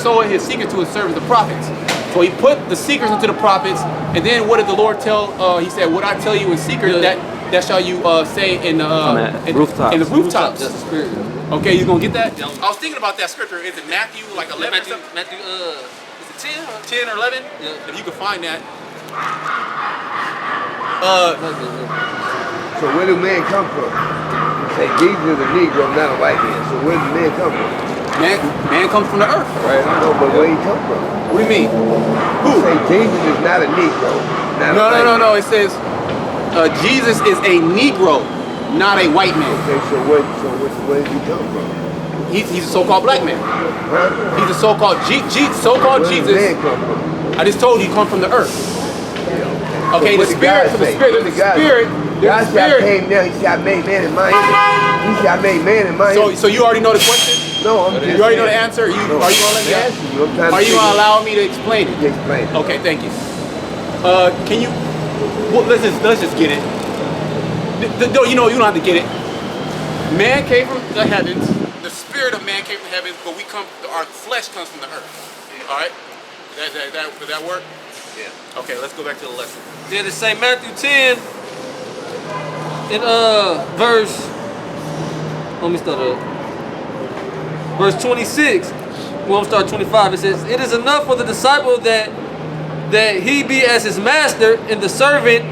sowing his secret to his servants, the prophets. So he put the secrets into the prophets, and then what did the Lord tell? He said, "What I tell you in secret, that shall you say in the rooftops." In the rooftops. That's the spirit. Okay, you gonna get that? I was thinking about that scripture. Is it Matthew like 11 or something? Matthew, is it 10? 10 or 11? Yeah. If you can find that. So where do men come from? You say Jesus is a Negro, not a white man. So where do men come from? Man comes from the earth. Right, I know, but where he come from? What do you mean? You say Jesus is not a Negro, not a white man. No. It says Jesus is a Negro, not a white man. Okay, so where did he come from? He's a so-called black man. Huh? He's a so-called so-called Where Jesus. does man come from? I just told you he come from the earth. Okay, So the what did spirit, God from the say? spirit, What there's did a God spirit, say? there's God a said I spirit. came down, he said I made man in my image. He said I made man in my image. So you already know the question? No, I'm just You already know the saying. answer? Are you gonna let me Yes, Are you gonna allow me to explain it? explain it? Okay, thank you. Can you? Well, let's just get it. No, you don't have to get it. Man came from the heavens. The spirit of man came from heaven, but our flesh comes from the earth. All right. Does that work? Yeah. Okay, let's go back to the lesson. Yeah, the same Matthew 10 in verse. Let me start up. Verse 26. We'll start 25. It says, "It is enough for the disciple that he be as his master, and the servant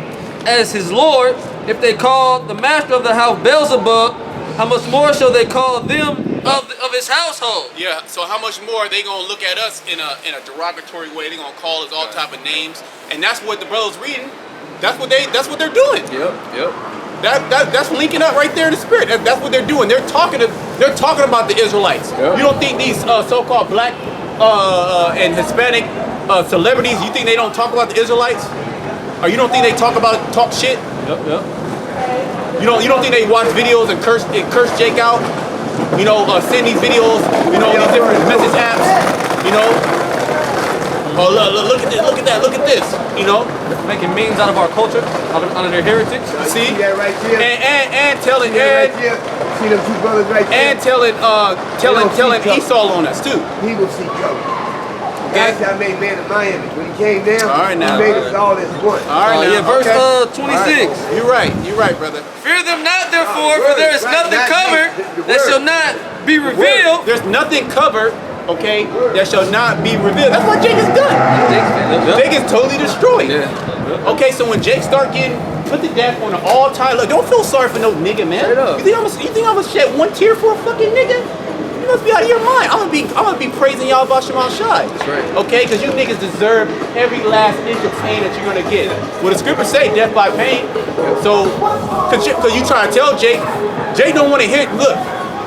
as his lord. If they call the master of the house Beelzebub, how much more shall they call them of his household?" Yeah. So how much more are they gonna look at us in a derogatory way? They gonna call us all type of names, and that's what the brothers reading. That's what they're doing. Yep. That's linking up right there in the spirit. That's what they're doing. They're talking about the Israelites. Yep. You don't think these so-called black and Hispanic celebrities? You think they don't talk about the Israelites? Or you don't think they talk shit? Yep. You don't think they watch videos and curse Jake out? You know, send these videos. You know, these different message apps. You know. Oh look at this. You know. Making memes out of our culture, out of their heritage. See? See that right there? And telling See that right there? See them two brothers right there? and telling Esau on us too. He will see color. Okay. God said I made man in my image. When he came down, All right, now. he made us all as one. All right, now. Yeah, verse Okay. 26. You're right, brother. Fear them not, therefore, Word, for there is right, nothing not covered me. The that word. shall not be revealed. There's nothing covered, okay, that shall not be revealed. That's what Jake has done. Jake is totally destroyed. Okay, so when Jake start getting put to death on an all-time, look, don't feel sorry for no nigga, man. Straight up. You think I'm gonna shed one tear for a fucking nigga? You must be out of your mind. I'm gonna be praising y'all about Shema Shai. That's right. Okay, because you niggas deserve every last inch of pain that you're gonna get. Well, the scriptures say death by pain. So, cause you trying to tell Jake don't want to hear. Look,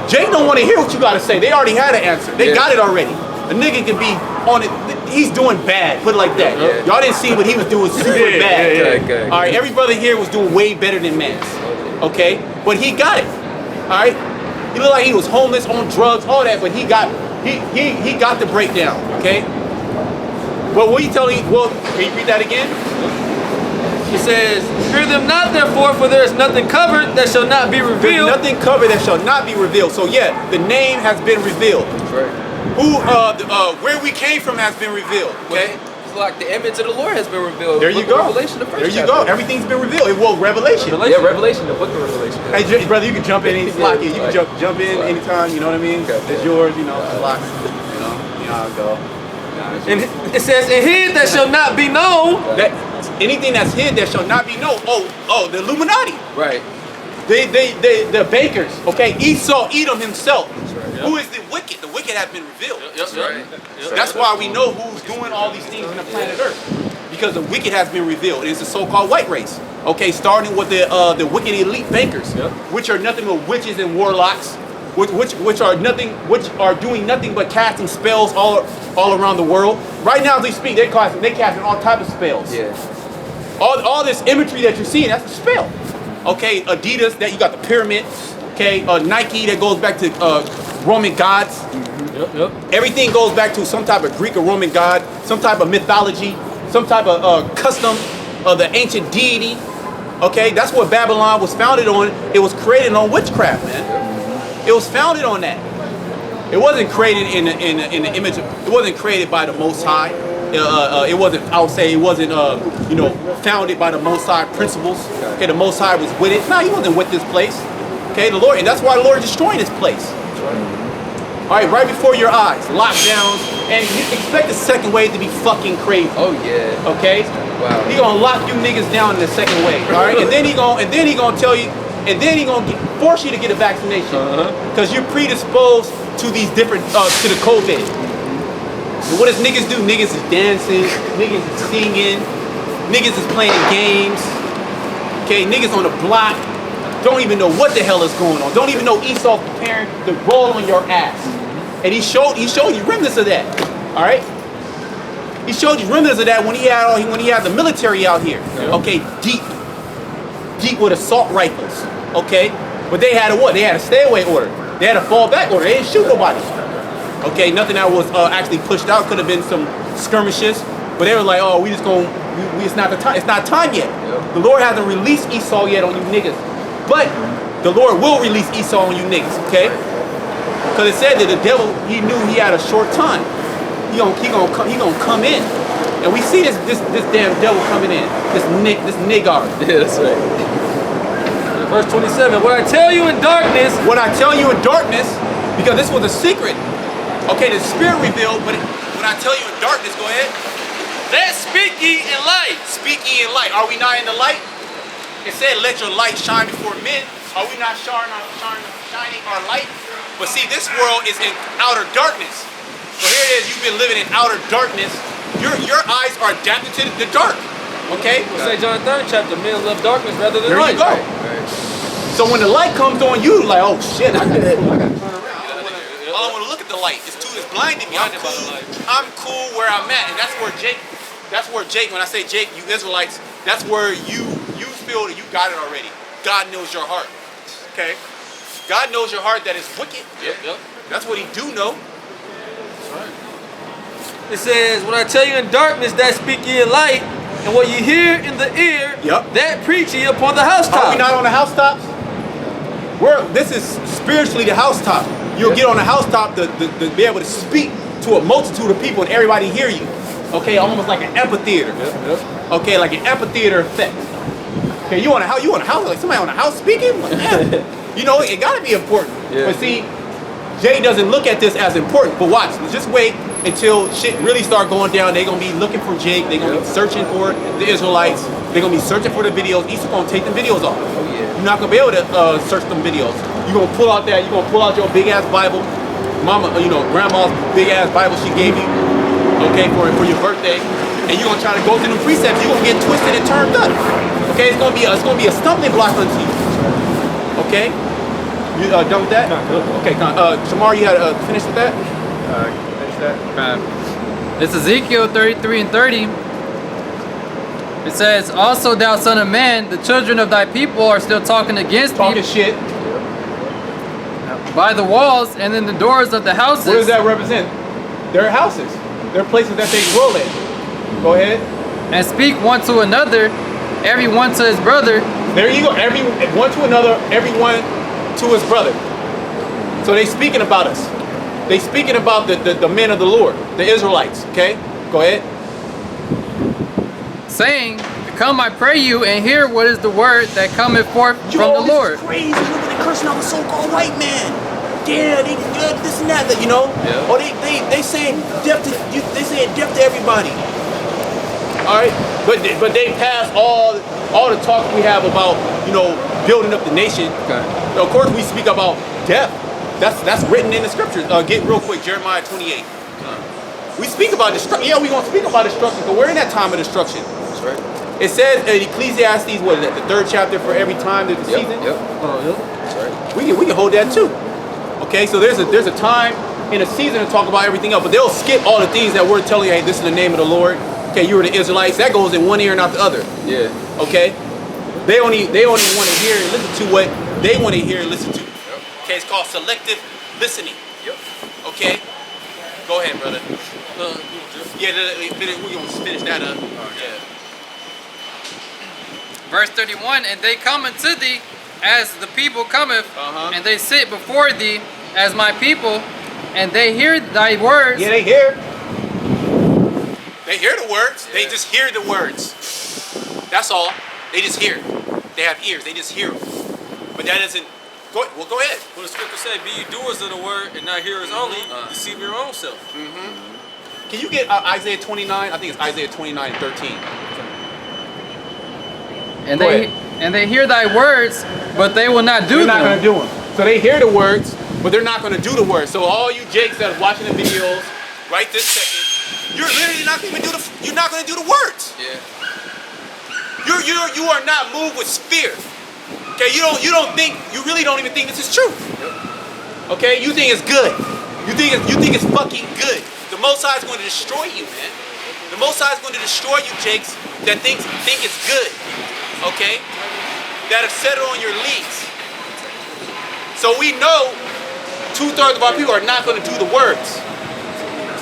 Jake don't want to hear what you gotta say. They already had an answer. They got it already. A nigga can be on it. He's doing bad. Put it like that. Y'all didn't see what he was doing super bad. Okay. All right, every brother here was doing way better than Mans. Okay, but he got it. All right, he looked like he was homeless, on drugs, all that, but he got the breakdown. Okay. Well, what are you telling? Well, can you read that again? It says, fear them not, therefore, for there is nothing covered that shall not be There's revealed. nothing covered that shall not be revealed. So yeah, the name has been revealed. That's right. Where we came from has been revealed. Okay. It's like the image of the Lord has been revealed. There you Book go. of Revelation, the first There you chapter. go. Everything's been revealed. Well, Revelation. Yeah, Revelation, the book of Revelation. Hey, brother, you can jump in any slot. You can jump in anytime. You know what I mean? It's yours. You know, slot. You know how it go. And it says, and he that shall not be known. That anything that's hid that shall not be known. Oh, the Illuminati. Right. The bakers. Okay, Esau, Edom himself. Right. Who is the wicked? The wicked have been revealed. Right. That's why we know who's doing all these things on the planet Earth, because the wicked has been revealed. It's the so-called white race. Okay, starting with the wicked elite bankers, which are nothing but witches and warlocks, which are doing nothing but casting spells all around the world. Right now, as we speak, they casting all type of spells. Yeah. All this imagery that you're seeing, that's a spell. Okay, Adidas, that you got the pyramid. Okay, Nike, that goes back to Roman gods. Everything goes back to some type of Greek or Roman god, some type of mythology, some type of custom of the ancient deity. Okay, that's what Babylon was founded on. It was created on witchcraft, man. It was founded on that. It wasn't created in the image. It wasn't created by the Most High. It wasn't. I would say it wasn't. Founded by the Most High principles. Okay, the Most High was with it. No, he wasn't with this place. Okay, the Lord, and that's why the Lord is destroying this place. All right, right before your eyes, lockdowns, and you expect the second wave to be fucking crazy. Oh yeah. Okay, Wow. he gonna lock you niggas down in the second wave. All right, and then he gonna tell you, and then he gonna force you to get a vaccination because you're predisposed to these different to the COVID. And what does niggas do? Niggas is dancing, niggas is singing, niggas is playing games. Okay, niggas on the block don't even know what the hell is going on. Don't even know Esau preparing to roll on your ass. And he showed you remnants of that. All right. He showed you remnants of that when he had the military out here. Okay, deep with assault rifles. Okay, but they had a what? They had a stay away order. They had a fall back order. They didn't shoot nobody. Okay, nothing that was actually pushed out. Could have been some skirmishes, but they were like, oh, it's not the time. It's not time yet. The Lord hasn't released Esau yet on you niggas, but the Lord will release Esau on you niggas. Okay, because it said that the devil, he knew he had a short time. He gonna come in, and we see this damn devil coming in. This niggar. Yeah, that's right. Verse 27. What I tell you in darkness. What I tell you in darkness, because this was a secret. Okay, the Spirit revealed, but when I tell you in darkness, go ahead. That speak ye in light. Speak ye in light. Are we not in the light? It said, let your light shine before men. Are we not shining our light? But see, this world is in outer darkness. So here it is, you've been living in outer darkness. Your eyes are adapted to the dark. Okay? We'll say John 3rd chapter, men love darkness rather than There light. you go. So when the light comes on you, like, oh shit, I gotta turn around. I don't want to look at the light. It's blinding me. I'm cool where I'm at, and that's where Jake, when I say Jake, you Israelites, that's where you feel that you got it already. God knows your heart. Okay? God knows your heart that is wicked. Yep. That's what he do know. It says, when I tell you in darkness, that speak ye in light, and what you hear in the ear, that preach ye upon the housetop. Are we not on the housetops? This is spiritually the housetop. You'll get on the housetop to be able to speak to a multitude of people and everybody hear you. Okay, almost like an amphitheater. Okay, like an amphitheater effect. Okay, you on a house, like somebody on a house speaking? Like, man, you know, it gotta be important. Yeah. But see, Jay doesn't look at this as important. But watch, just wait until shit really start going down. They're gonna be looking for Jake. They're gonna be searching for the Israelites. They're gonna be searching for the videos. Easter's gonna take the videos off. You're not gonna be able to search them videos. You're gonna pull out your big ass Bible, mama, grandma's big ass Bible she gave you, okay, for your birthday, and you're gonna try to go through the precepts. You're gonna get twisted and turned up. Okay, it's gonna be a stumbling block unto you. Okay, you done with that? Okay, Shamar, you had finish with that. Finish that. It's Ezekiel 33 and 30. It says, also thou son of man, the children of thy people are still talking against Talking me shit. by the walls and in the doors of the houses. What does that represent? Their houses. Their places that they dwell in. Go ahead. And speak one to another, every one to his brother. There you go. One to another, everyone to his brother. So they speaking about us. They speaking about the men of the Lord, the Israelites. Okay? Go ahead. Saying, come I pray you and hear what is the word that cometh forth from the Lord. Crazy. Look at the cursing out the so-called white man. Yeah, they good, this and that, you know. Yeah. Or they saying death to everybody. All right, but they pass all the talk we have about building up the nation. Okay. Of course, we speak about death. That's written in the scriptures. Get real quick, Jeremiah 28. We speak about destruction. Yeah, we're gonna speak about destruction, but we're in that time of destruction. That's right. It says in Ecclesiastes, what is that? The 3rd chapter, for every time there's a season. Yep. That's right. We can hold that too. Okay, so there's a time in a season to talk about everything else, but they'll skip all the things that we're telling you. Hey, this is the name of the Lord. Okay, you were the Israelites. That goes in one ear and out the other. Yeah. Okay, they only want to hear and listen to what they want to hear and listen to. Yep. Okay, it's called selective listening. Yep. Okay, go ahead, brother. Yeah, we're gonna finish that up. Yeah. Verse 31, and they come unto thee as the people cometh, and they sit before thee as my people, and they hear thy words. Yeah, they hear. They hear the words. They just hear the words. That's all. They just hear. They have ears. They just hear them. But that doesn't. Go ahead. What the scripture say, be ye doers of the word and not hearers only, deceive your own self. Can you get Isaiah 29? I think it's Isaiah 29 and 13. And Go they hear thy words, but they will not do They're not going them. to do them. So they hear the words, but they're not going to do the words. So all you Jakes that are watching the videos right this second, you're literally not going to do the. You're not going to do the words. Yeah. You are not moved with fear. Okay, you really don't even think this is true. Okay, you think it's good. You think it's fucking good. The Most High is going to destroy you, man. The Most High is going to destroy you, Jakes, that think it's good. Okay, that have settled on your leads. So we know 2/3 of our people are not going to do the words.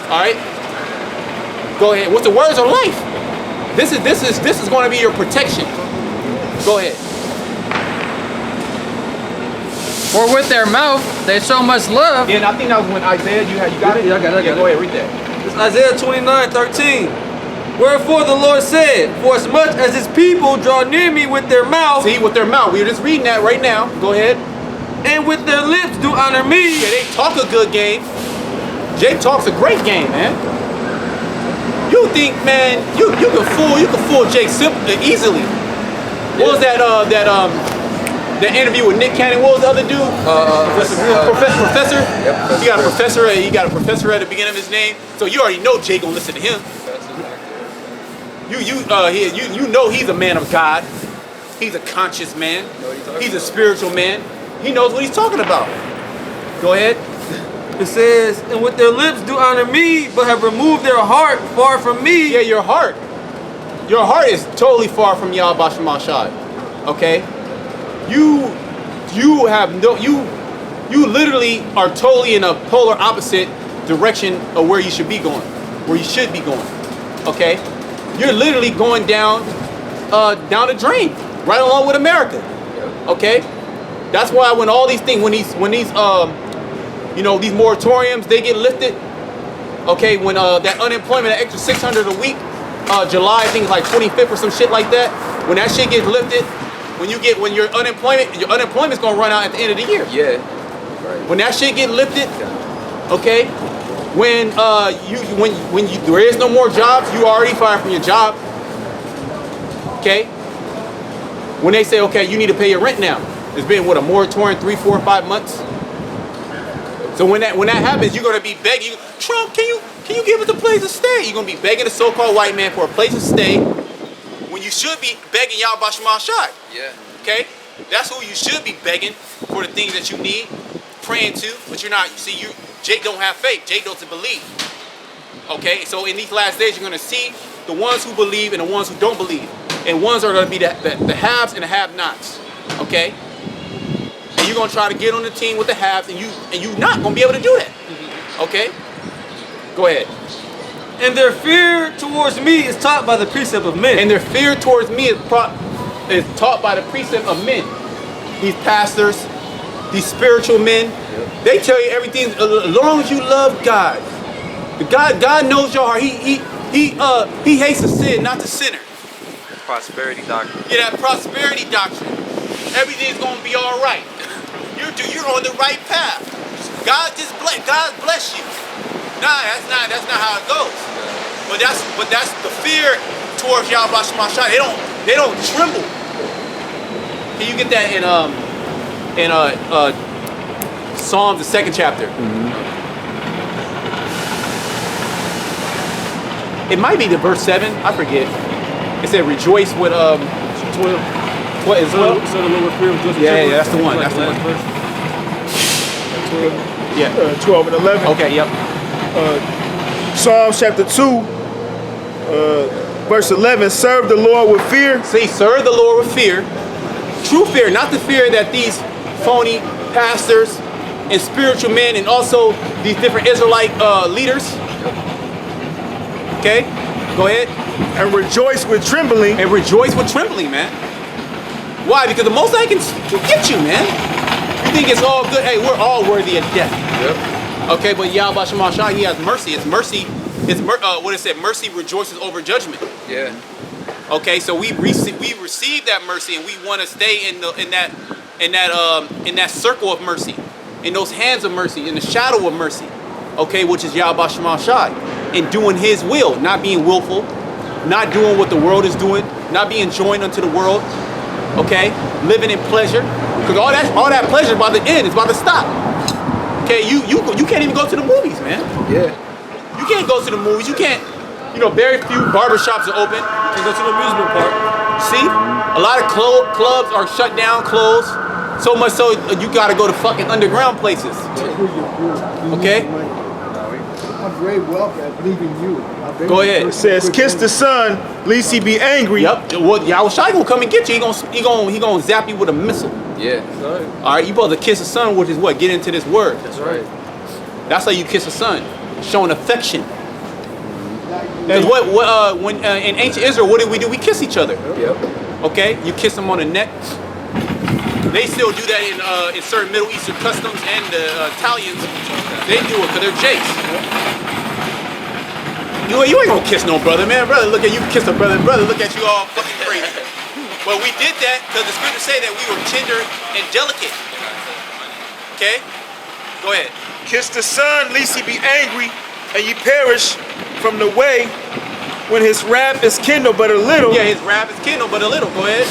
All right, go ahead. What's the words of life? This is going to be your protection. Go ahead. For with their mouth they show much love. Yeah, and I think that was when Isaiah, you got it? Yeah, I got it. Go ahead, read that. It's Isaiah 29:13. Wherefore the Lord said, for as much as his people draw near me with their mouth, See, with their mouth. We were just reading that right now. Go ahead. and with their lips do honor me, Yeah, they talk a good game. Jake talks a great game, man. You think, man, you can fool Jake easily. What was that interview with Nick Cannon? What was the other dude? Professor. Yep, He got a professor. He got a professor at the beginning of his name. So you already know Jake gonna listen to him. You know he's a man of God. He's a conscious man. He's a spiritual man. He knows what he's talking about. Go ahead. it says, and with their lips do honor me, but have removed their heart far from me. Yeah, your heart is totally far from Yahweh Bashem Mashad. Okay? You literally are totally in a polar opposite direction of where you should be going. Where you should be going. Okay? You're literally going down the drain, right along with America. Okay? That's why when all these things, when these moratoriums, they get lifted. Okay, when that unemployment, that extra 600 a week, July, I think it's like 25th or some shit like that. When that shit gets lifted, when your unemployment's gonna run out at the end of the year. Yeah. When that shit get lifted, okay, when there is no more jobs, you already fired from your job. Okay. When they say, okay, you need to pay your rent now. It's been a moratorium 3, 4, 5 months. So when that happens, you're gonna be begging Trump, can you give us a place to stay? You're gonna be begging the so-called white man for a place to stay when you should be begging Yahweh Bashem Mashad. Yeah. Okay? That's who you should be begging for the things that you need, praying to, but you're not. Jake don't have faith. Jake doesn't believe. Okay? So in these last days, you're gonna see the ones who believe and the ones who don't believe. And ones are gonna be the haves and the have-nots. Okay? And you're gonna try to get on the team with the haves, and you're not gonna be able to do that. Okay? Go ahead. And their fear towards me is taught by the precept of men. And their fear towards me is taught by the precept of men. These pastors, these spiritual men, they tell you everything as long as you love God. God knows your heart. He hates the sin, not the sinner. Prosperity doctrine. Yeah, that prosperity doctrine. Everything's gonna be all right. You're on the right path. God bless you. Nah, that's not how it goes. But that's the fear towards Yahweh Bashem Mashad. They don't tremble. Can you get that in Psalms, the 2nd chapter? It might be the verse 7. I forget. It said rejoice with 12. What is So the Lord fear was just Yeah, that's the one. That's the one. Yeah. 12 and 11. Okay. Yep. Psalms chapter 2, verse 11. Serve the Lord with fear. See, serve the Lord with fear. True fear, not the fear that these phony pastors and spiritual men and also these different Israelite leaders. Okay? Go ahead. And rejoice with trembling. And rejoice with trembling, man. Why? Because the Most High can get you, man. You think it's all good? Hey, we're all worthy of death. Yep. Okay, but Yahweh Shema Shai, he has mercy. It's mercy. What it said, mercy rejoices over judgment. Yeah. Okay, so we receive that mercy, and we want to stay in that circle of mercy, in those hands of mercy, in the shadow of mercy. Okay, which is Yahweh Shema Shai, and doing His will, not being willful, not doing what the world is doing, not being joined unto the world. Okay, living in pleasure, because all that pleasure is about to end. It's about to stop. Okay, you can't even go to the movies, man. Yeah. You can't go to the movies. You can't. You know, very few barbershops are open. You go to the amusement park. See, a lot of clubs are shut down, closed. So much so you gotta go to fucking underground places. Okay? I'm very wealthy. I believe in you. Go ahead. It says, kiss the son, lest he be angry. Yep. Well, Yahweh Shai gonna come and get you. He gonna zap you with a missile. Yeah. All right. You supposed to kiss the son, which is what? Get into this word. That's right. That's how you kiss a son, showing affection. Because when in ancient Israel, what did we do? We kiss each other. Yep. Okay. You kiss them on the neck. They still do that in certain Middle Eastern customs, and the Italians, they do it because they're jakes. You ain't gonna kiss no brother, man. Brother, look at you kiss a brother. Brother, look at you all fucking crazy. But we did that because the scriptures say that we were tender and delicate. Okay? Go ahead. Kiss the son, lest he be angry, and ye perish from the way when his wrath is kindled but a little. Yeah, his wrath is kindled but a little. Go ahead.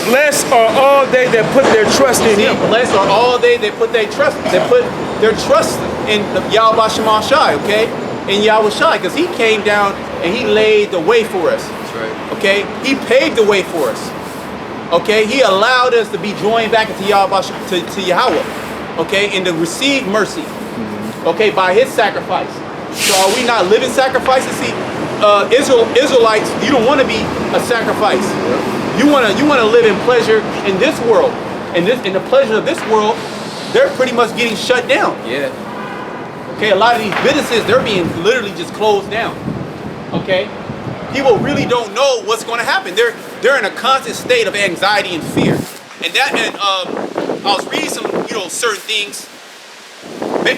Blessed are all they that put their trust in Yeah, him. blessed are all they put their trust. They put their trust in Yahweh Shema Shai, okay? In Yahweh Shai, because he came down and he laid the way for us. That's right. Okay? He paved the way for us. Okay? He allowed us to be joined back into Yahweh, to Yahweh. Okay? And to receive mercy. Okay? By his sacrifice. So are we not living sacrifices? See, Israelites, you don't want to be a sacrifice. You want to live in pleasure in this world. And the pleasure of this world, they're pretty much getting shut down. Yeah. Okay, a lot of these businesses, they're being literally just closed down. Okay? People really don't know what's going to happen. They're in a constant state of anxiety and fear. And I was reading some, certain things.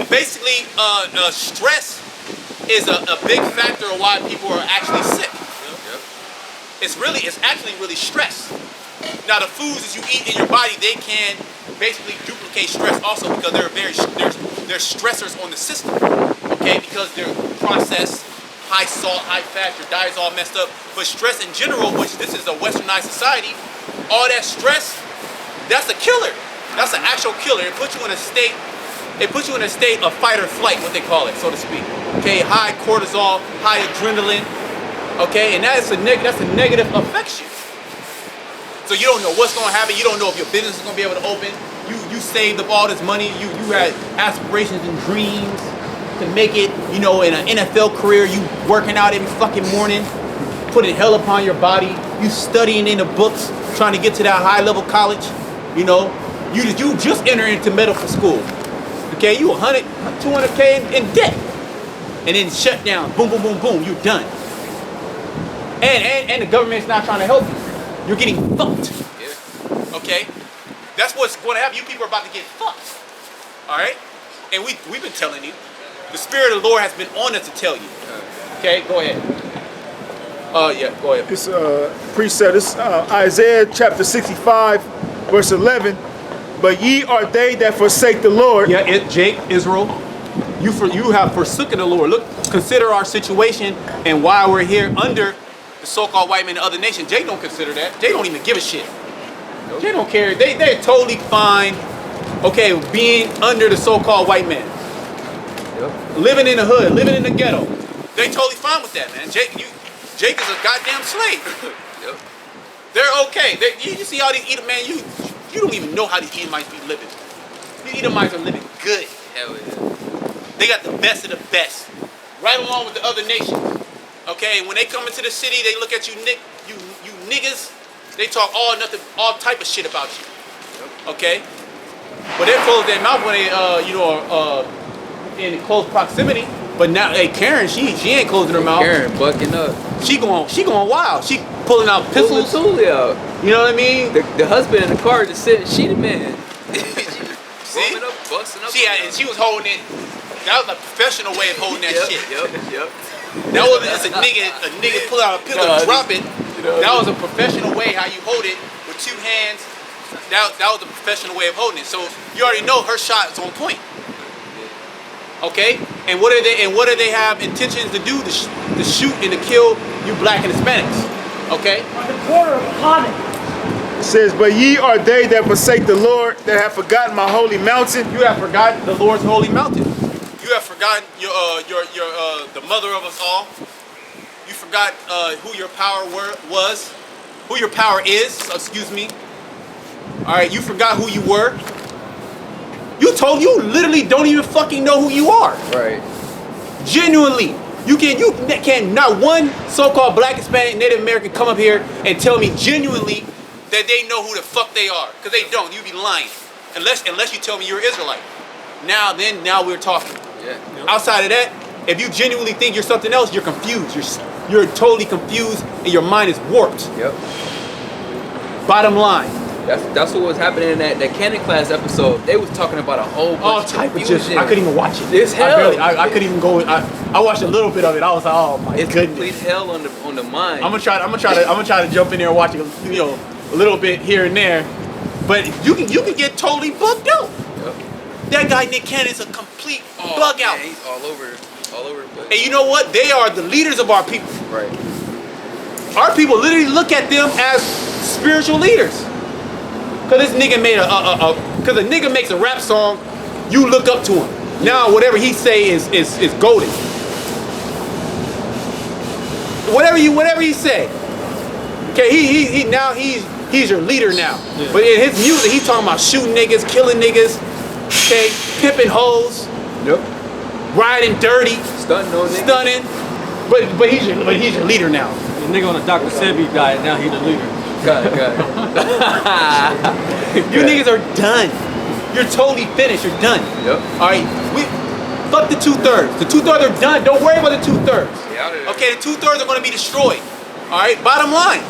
Basically, stress is a big factor of why people are actually sick. It's actually really stress. Now the foods that you eat in your body, they can basically duplicate stress also, because they're stressors on the system. Okay, because they're processed, high salt, high fat, your diet's all messed up. But stress in general, which this is a westernized society, all that stress, that's a killer. That's an actual killer. It puts you in a state of fight or flight, what they call it, so to speak. Okay, high cortisol, high adrenaline. Okay, and that's a negative affects you. So you don't know what's going to happen. You don't know if your business is going to be able to open. You saved up all this money. You had aspirations and dreams to make it, in an NFL career. You working out every fucking morning, putting hell upon your body. You studying in the books, trying to get to that high level college. You just enter into medical school. Okay, you 100, 200K in debt. And then shut down. Boom, boom, boom, boom. You're done. And the government's not trying to help you. You're getting fucked. Yeah. Okay? That's what's going to happen. You people are about to get fucked. Alright? And we've been telling you. The Spirit of the Lord has been on us to tell you. Okay, go ahead. Yeah, go ahead. It's precept. It's Isaiah chapter 65, verse 11. But ye are they that forsake the Lord. Yeah, Jake, Israel, you have forsaken the Lord. Look, consider our situation and why we're here under the so-called white man and other nations. Jay don't consider that. Jay don't even give a shit. Jay don't care. They're totally fine, okay, being under the so-called white man. Yep. Living in the hood, living in the ghetto. They totally fine with that, man. Jake is a goddamn slave. Yep. They're okay. You see all these Edomites, man, you don't even know how these Edomites be living. These Edomites are living good. Hell yeah. They got the best of the best. Right along with the other nations. Okay, when they come into the city, they look at you niggas. They talk all type of shit about you. Okay, but they close their mouth when they are in close proximity. But now, hey, Karen, she ain't closing her mouth. Karen bucking up. She going wild. She pulling out pistols. Totally out. You know what I mean? The husband in the car just sitting. She the man. See? Up, busting up. And she was holding it. That was a professional way of holding that shit. Yep. That wasn't just a nigga pull out a pill and drop it. That was a professional way how you hold it with two hands. That was a professional way of holding it. So you already know her shot is on point. Okay? And what do they have intentions to do? To shoot and to kill you black and Hispanics. Okay? On the border of Hanan. It says, but ye are they that forsake the Lord, that have forgotten my holy mountain. You have forgotten the Lord's holy mountain. You have forgotten your the mother of us all. You forgot who your power was, who your power is. Excuse me. All right, you forgot who you were. You literally don't even fucking know who you are. Right. Genuinely, you can not one so-called black, Hispanic, Native American come up here and tell me genuinely that they know who the fuck they are, because they don't. You be lying, unless you tell me you're Israelite. Now we're talking. Yeah. Outside of that, if you genuinely think you're something else, you're confused. You're totally confused, and your mind is warped. Yep. Bottom line. That's what was happening in that canon class episode. They was talking about a whole bunch All of type of confusion. shit. I couldn't even watch it. It's hell. I couldn't even go. I watched a little bit of it. I was like, oh my It's goodness. complete hell on the mind. I'm gonna try to jump in there and watch it, a little bit here and there, but you can get totally bugged out. Yep. That guy Nick Cannon's a complete bug out. Man, he's all over the place. And you know what? They are the leaders of our people. Right. Our people literally look at them as spiritual leaders. Cause this nigga made cause a nigga makes a rap song, you look up to him. Now whatever he say is golden. Whatever he say. Okay, he's your leader now. Yeah. But in his music, he's talking about shooting niggas, killing niggas, okay, pimping hoes, Yep. riding dirty, Stunting on niggas. stunning. But he's your leader now. The nigga on the Dr. Sebi diet, now he the leader. Got it. You niggas are done. You're totally finished. You're done. Yep. All right. Fuck the 2/3. The 2/3 are done. Don't worry about the 2/3. Yeah, Okay, the 2/3 are going to be destroyed. All right. Bottom line.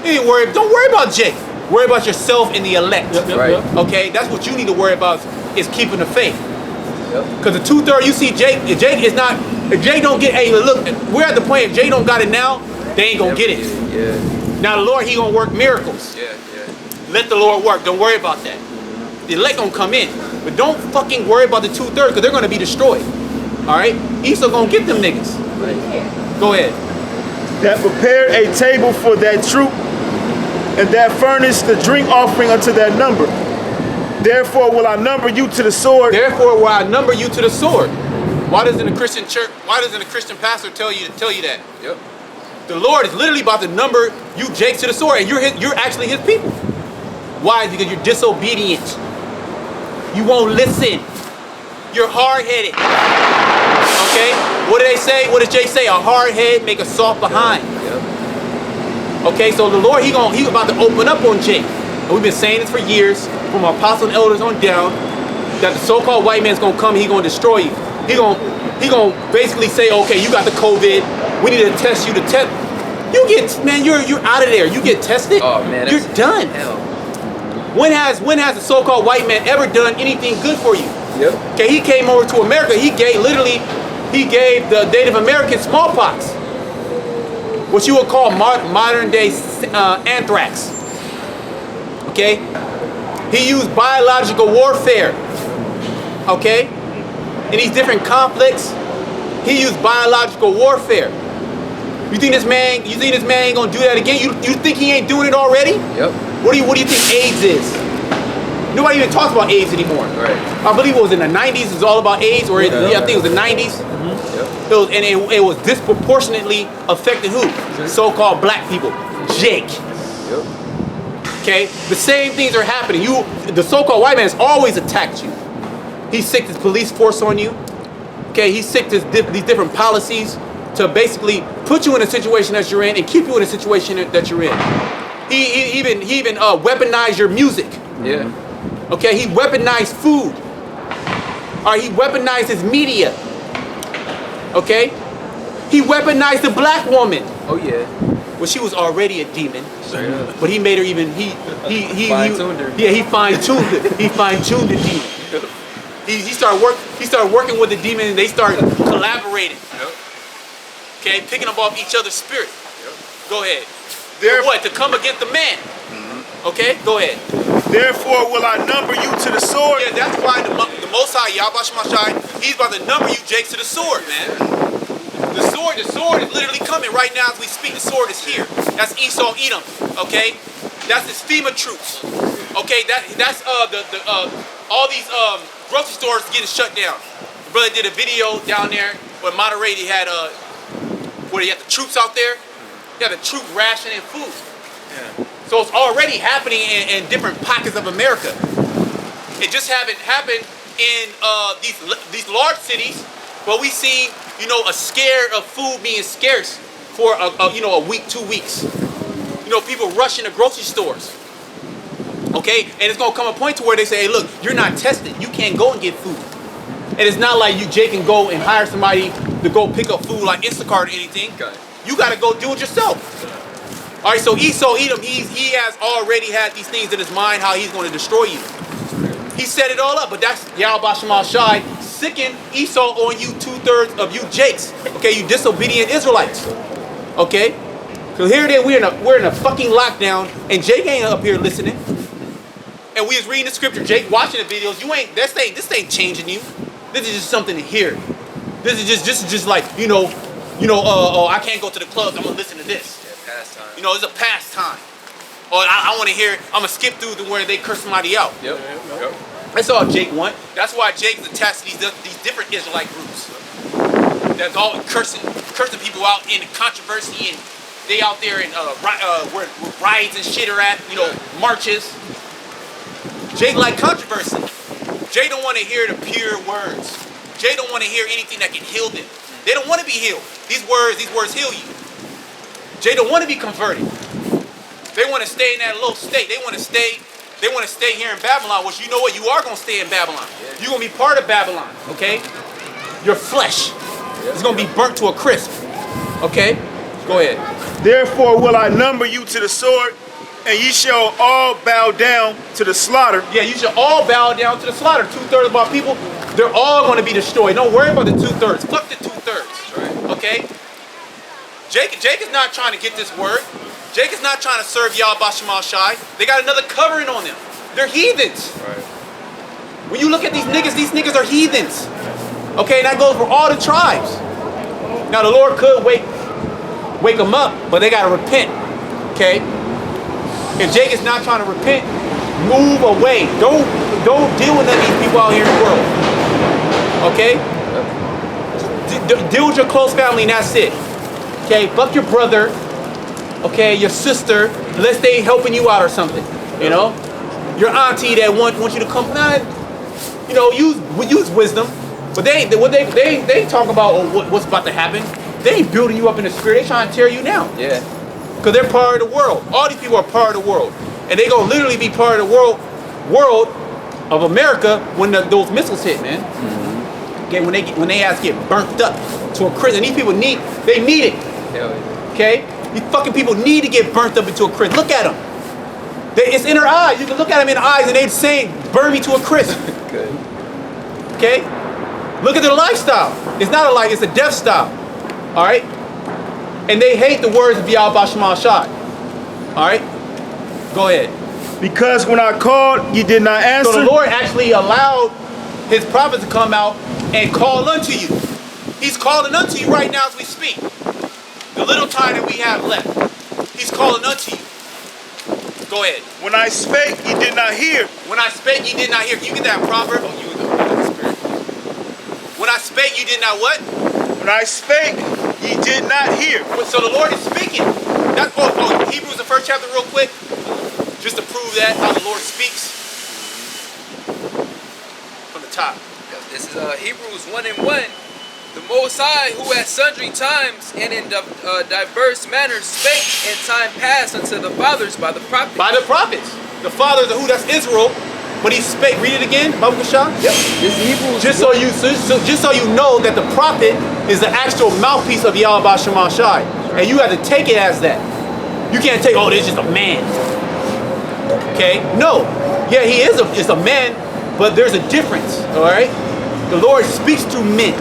Don't worry about Jake. Worry about yourself and the elect. Right. Okay. That's what you need to worry about is keeping the faith. Yep. Because the 2/3 you see Jake. If Jake is not. If Jake don't get. Hey, look. We're at the point. If Jake don't got it now, they ain't gonna get it. Yeah. Now the Lord, he gonna work miracles. Yeah. Let the Lord work. Don't worry about that. The elect gonna come in. But don't fucking worry about the 2/3 because they're gonna be destroyed. Alright? Esau gonna get them niggas. Right. Go ahead. That prepared a table for that troop, and that furnished the drink offering unto that number. Therefore will I number you to the sword. Therefore will I number you to the sword. Why doesn't a Christian church, why doesn't a Christian pastor tell you that? Yep. The Lord is literally about to number you, Jake, to the sword, and you're actually his people. Why? Because you're disobedient. You won't listen. You're hard-headed. Okay? What do they say? What does Jake say? A hard head make a soft behind. Yep. Okay, so the Lord, he's about to open up on Jake. And we've been saying this for years, from our apostles and elders on down, that the so-called white man's gonna come, he's gonna destroy you. He gonna basically say, okay, you got the COVID, we need to test you to test. You're out of there. You get tested, Oh man, you're done. Hell. When has the so-called white man ever done anything good for you? Yep. Okay, he came over to America, he gave the Native Americans smallpox. What you would call modern day anthrax. Okay? He used biological warfare. Okay? In these different conflicts, he used biological warfare. You think this man ain't gonna do that again? You think he ain't doing it already? Yep. What do you think AIDS is? Nobody even talks about AIDS anymore. Right. I believe it was in the 90s. It was all about AIDS, or I think it was the 90s. Yep. It was disproportionately affecting who? So-called black people. Jake. Yep. Okay? The same things are happening. The so-called white man has always attacked you. He sicked his police force on you. Okay? He sicked these different policies to basically put you in a situation that you're in and keep you in a situation that you're in. He even weaponized your music. Yeah. Okay, he weaponized food. Or he weaponized his media. Okay? He weaponized the black woman. Oh yeah. Well, she was already a demon. But he made her even he Fine-tuned her. Yeah, he fine-tuned it. He fine-tuned the demon. He started working with the demon, and they started collaborating. Okay, picking up off each other's spirit. Go ahead. For what? To come against the man. Okay, go ahead. Therefore will I number you to the sword. Yeah, that's why the Most High, Yahweh Shemashai, he's about to number you, Jake, to the sword, man. The sword is literally coming right now as we speak. The sword is here. That's Esau Edom, okay? That's his FEMA troops. Okay, that's all these grocery stores getting shut down. The brother did a video down there where Monterey he had where he had the troops out there. He had the troop rationing food. So it's already happening in different pockets of America. It just haven't happened in these large cities, but we see, you know, a scare of food being scarce for a week, 2 weeks. You know, people rushing to grocery stores. Okay, and it's gonna come a point to where they say, hey, look, you're not tested. You can't go and get food. And it's not like you, Jake, can go and hire somebody to go pick up food like Instacart or anything. You gotta go do it yourself. All right, so Esau Edom, he has already had these things in his mind how he's going to destroy you. He set it all up, but that's Yahweh Shemashai sicken Esau on you, 2/3 of you Jakes. Okay, you disobedient Israelites. Okay, so here it is, we're in a fucking lockdown, and Jake ain't up here listening. And we was reading the scripture, Jake, watching the videos. This ain't changing you. This is just something to hear. This is just like I can't go to the clubs. I'm gonna listen to this. Pastime. You know, it's a pastime. Or I want to hear. I'm gonna skip through to where they curse somebody out. Yep. That's all Jake want. That's why Jake is attached to these different Israelite groups. That's all cursing people out in controversy, and they out there in where riots and shit are at. You know, marches. Jake like controversy. Jake don't want to hear the pure words. Jake don't want to hear anything that can heal them. They don't want to be healed. These words heal you. Jay don't want to be converted. They want to stay in that low state. They want to stay here in Babylon, which you know what? You are going to stay in Babylon. You're going to be part of Babylon, okay? Your flesh is going to be burnt to a crisp, okay? Go ahead. Therefore will I number you to the sword, and ye shall all bow down to the slaughter. Yeah, you should all bow down to the slaughter. 2/3 of our people, they're all going to be destroyed. Don't worry about the 2/3. Fuck the 2/3, right? Okay? Jake is not trying to get this word. Jake is not trying to serve Yahweh Shemashai. They got another covering on them. They're heathens. Right. When you look at these niggas are heathens. Okay, and that goes for all the tribes. Now the Lord could wake them up, but they gotta repent. Okay? If Jake is not trying to repent, move away. Don't deal with none of these people out here in the world. Okay? Deal with your close family and that's it. Okay, fuck your brother, okay, your sister, unless they helping you out or something, you know? Your auntie that want you to come, you know, use wisdom, but they talk about what's about to happen. They ain't building you up in the spirit, they trying to tear you down. Yeah. Because they're part of the world. All these people are part of the world. And they gonna literally be part of the world of America when those missiles hit, man. Okay, when they ass get burnt up to a crisp, and these people need it. Okay? These fucking people need to get burnt up into a crisp. Look at them. It's in their eyes. You can look at them in the eyes and they're saying, burn me to a crisp. Good. Okay? Look at their lifestyle. It's not a life, it's a death style. Alright? And they hate the words of Yahweh Shemashai. Alright? Go ahead. Because when I called, you did not answer. So the Lord actually allowed his prophets to come out and call unto you. He's calling unto you right now as we speak. The little time that we have left. He's calling unto you. Go ahead. When I spake, ye did not hear. When I spake, ye did not hear. Can you get that proverb? Oh, you the Spirit. When I spake, you did not what? When I spake, ye did not hear. So the Lord is speaking. That's Hebrews the first chapter real quick. Just to prove that, how the Lord speaks. From the top. This is Hebrews 1:1. The Most High, who at sundry times and in diverse manners spake in time past unto the fathers by the prophets. By the prophets. The fathers of who? That's Israel. But he spake. Read it again, Babu Kashan. Yep. This is Hebrews. Just so you know that the prophet is the actual mouthpiece of Yahweh Shemashai. And you have to take it as that. You can't take, this is just a man. Okay? No. Yeah, he is a man, But there's a difference, all right? The Lord speaks to men,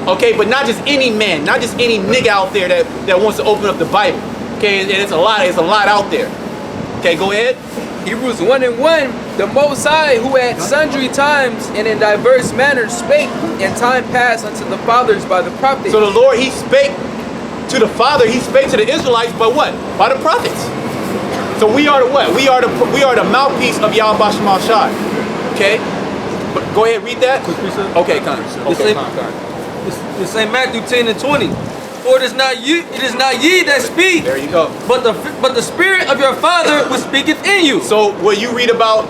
okay? But not just any man, not just any nigga out there that wants to open up the Bible, okay? And it's a lot out there. Okay, go ahead. Hebrews 1:1, the Most High, who at sundry times and in diverse manners spake in time past unto the fathers by the prophets. So the Lord, he spake to the Father, he spake to the Israelites by what? By the prophets. So we are the what? We are the mouthpiece of Yahweh Shema Shai. Okay? But go ahead, read that. Okay, Connor. Okay, Connor. This ain't Matthew 10:20. For it is not ye that speak. There you go. But the Spirit of your Father which speaketh in you. So when you read about,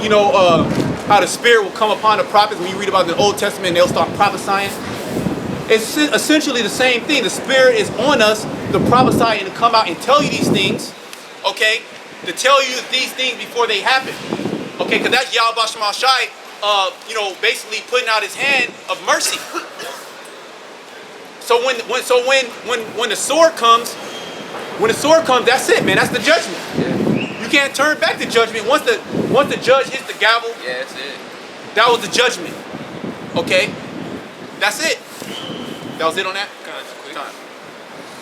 how the Spirit will come upon the prophets, when you read about the Old Testament, they'll start prophesying. It's essentially the same thing. The Spirit is on us to prophesy and to come out and tell you these things, okay? To tell you these things before they happen, okay? Because that's Yahweh Shema Shai, basically putting out his hand of mercy. So when the sword comes, that's it, man. That's the judgment. Yeah. You can't turn back the judgment. Once the judge hits the gavel, yeah, that's it. That was the judgment. Okay, that's it. That was it on that. Time.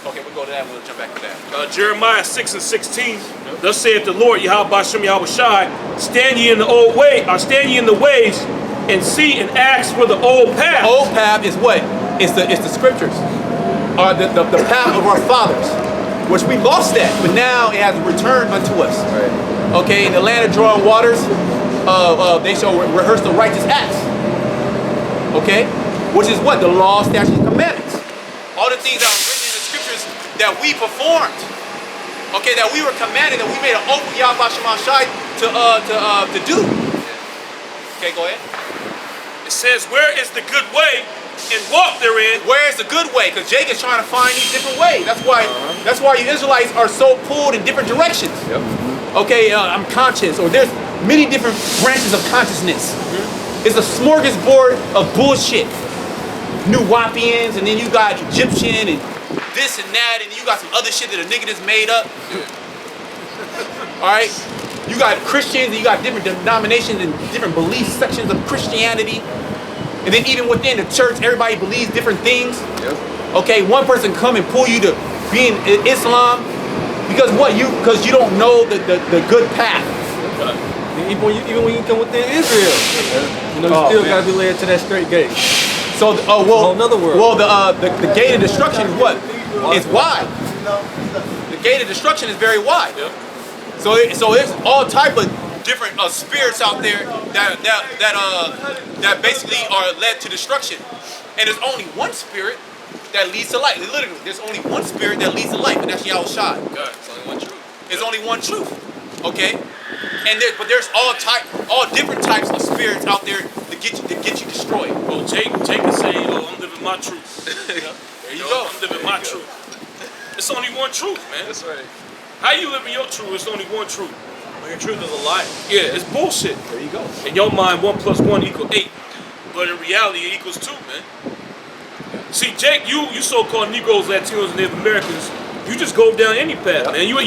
Okay, we'll go to that. We'll jump back to that. Jeremiah 6:16. Thus saith the Lord Yahweh Bashem Yahweh Shai, stand ye in the old way, or stand ye in the ways, and see and ask for the old path. The old path is what? It's the scriptures, or the path of our fathers, which we lost that, but now it has returned unto us. Right. Okay, in the land of drawing waters, they shall rehearse the righteous acts. Okay, which is what? The law, statutes, and commandments. All the things that are written in the scriptures that we performed. Okay, that we were commanded, that we made an oath with Yahweh Shema Shai to do. Okay, go ahead. It says, where is the good way, and walk therein. Where is the good way? Because Jake is trying to find these different ways. That's why you Israelites are so pulled in different directions. Yep. Okay, I'm conscious, or there's many different branches of consciousness. It's a smorgasbord of bullshit. New Wapians, and then you got Egyptian, and this and that, and you got some other shit that a nigga just made up. All right? You got Christians, and you got different denominations and different belief sections of Christianity. And then even within the church, everybody believes different things. Yep. Okay, one person come and pull you to being Islam because what? Because you don't know the good path. Even when you come within Israel, you still gotta be led to that straight gate. So, another word. Well, the gate of destruction is what? It's wide. The gate of destruction is very wide. Yep. So there's all type of different spirits out there that basically are led to destruction, and there's only one spirit that leads to life. Literally, there's only one spirit that leads to life, and that's Yahweh Shai. God, it's only one truth. There's only one truth. Okay, but there's all different types of spirits out there to get you destroyed. Well, Jake is saying, I'm living my truth. There you go. I'm living my truth. It's only one truth, man. That's right. How you living your truth? It's only one truth. Well, your truth is a lie. Yeah, it's bullshit. There you go. In your mind, 1 + 1 = 8, but in reality, it equals 2, man. See, Jake, you so-called Negroes, Latinos, and Native Americans, you just go down any path, man.